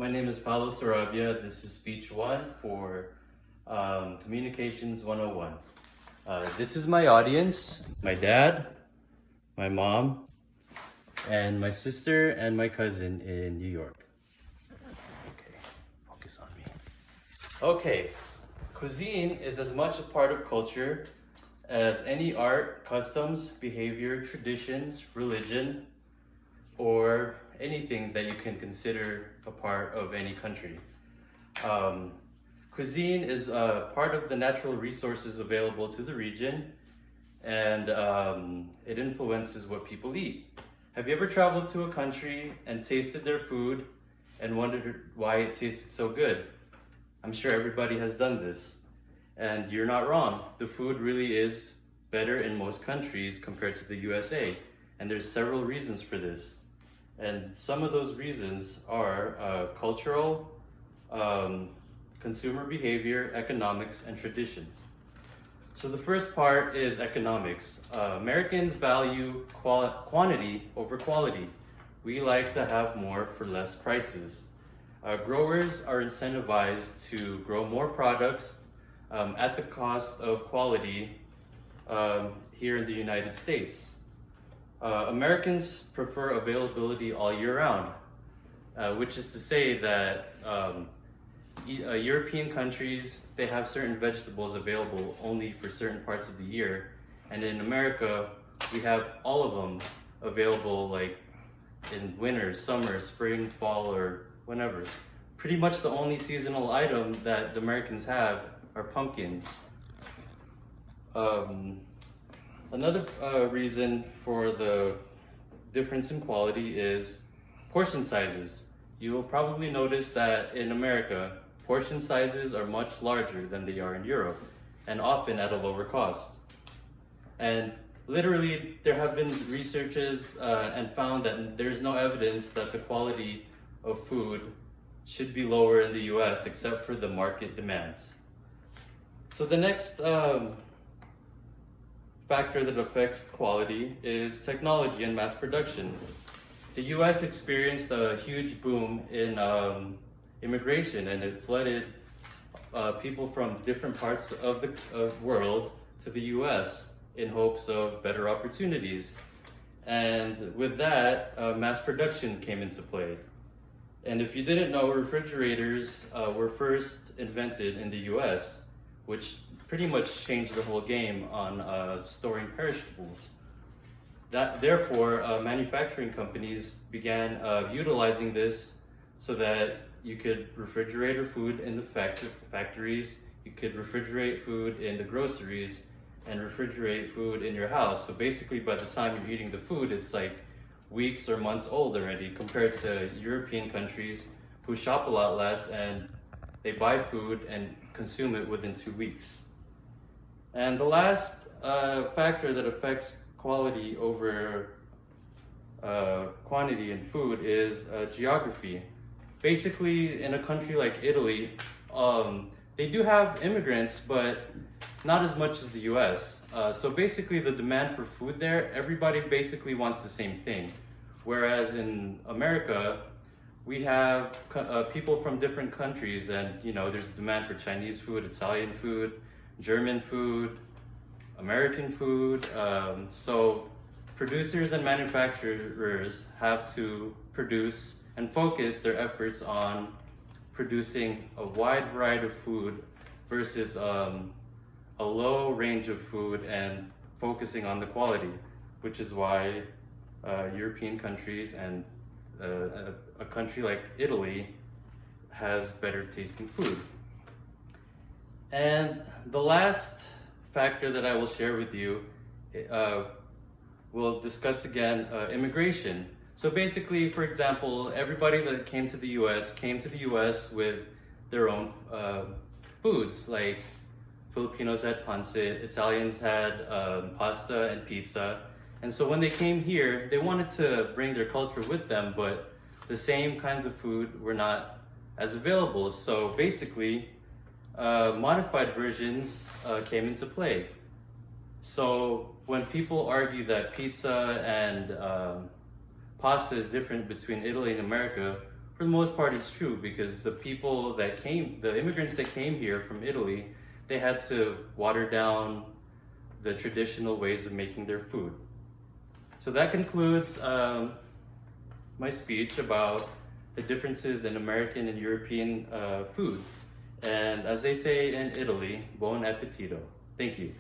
My name is Paulo Sarabia. This is speech 1 for Communications 101. This is my audience, my dad, my mom, and my sister and my cousin in New York. Okay, focus on me. Okay, cuisine is as much a part of culture as any art, customs, behavior, traditions, religion, or anything that you can consider a part of any country. Cuisine is part of the natural resources available to the region, and it influences what people eat. Have you ever traveled to a country and tasted their food and wondered why it tasted so good? I'm sure everybody has done this, and you're not wrong. The food really is better in most countries compared to the USA, and there's several reasons for this. And some of those reasons are cultural, consumer behavior, economics, and tradition. So the first part is economics. Americans value quantity over quality. We like to have more for less prices. Growers are incentivized to grow more products at the cost of quality here in the United States. Americans prefer availability all year round, which is to say that European countries, they have certain vegetables available only for certain parts of the year. And in America, we have all of them available like in winter, summer, spring, fall, or whenever. Pretty much the only seasonal item that the Americans have are pumpkins. Another reason for the difference in quality is portion sizes. You will probably notice that in America, portion sizes are much larger than they are in Europe, and often at a lower cost. And literally, there have been researches and found that there's no evidence that the quality of food should be lower in the US except for the market demands. So the next factor that affects quality is technology and mass production. The US experienced a huge boom in immigration, and it flooded people from different parts of the world to the US in hopes of better opportunities. And with that, mass production came into play. And if you didn't know, refrigerators were first invented in the US, which pretty much changed the whole game on storing perishables. Therefore, manufacturing companies began utilizing this so that you could refrigerate your food in the factories, you could refrigerate food in the groceries, and refrigerate food in your house. So basically, by the time you're eating the food, it's like weeks or months old already, compared to European countries who shop a lot less and they buy food and consume it within 2 weeks. And the last factor that affects quality over quantity in food is geography. Basically, in a country like Italy, they do have immigrants, but not as much as the US. So basically, the demand for food there, everybody basically wants the same thing. Whereas in America, we have people from different countries, and there's demand for Chinese food, Italian food, German food, American food. So producers and manufacturers have to produce and focus their efforts on producing a wide variety of food versus a low range of food and focusing on the quality, which is why European countries and a country like Italy has better tasting food. And the last factor that I will share with you, we'll discuss again immigration. So basically, for example, everybody that came to the US with their own foods. Like Filipinos had pancit, Italians had pasta and pizza. And so when they came here, they wanted to bring their culture with them, but the same kinds of food were not as available. So basically, modified versions came into play. So when people argue that pizza and pasta is different between Italy and America, for the most part, it's true because the immigrants that came here from Italy, they had to water down the traditional ways of making their food. So that concludes my speech about the differences in American and European food. And as they say in Italy, buon appetito. Thank you.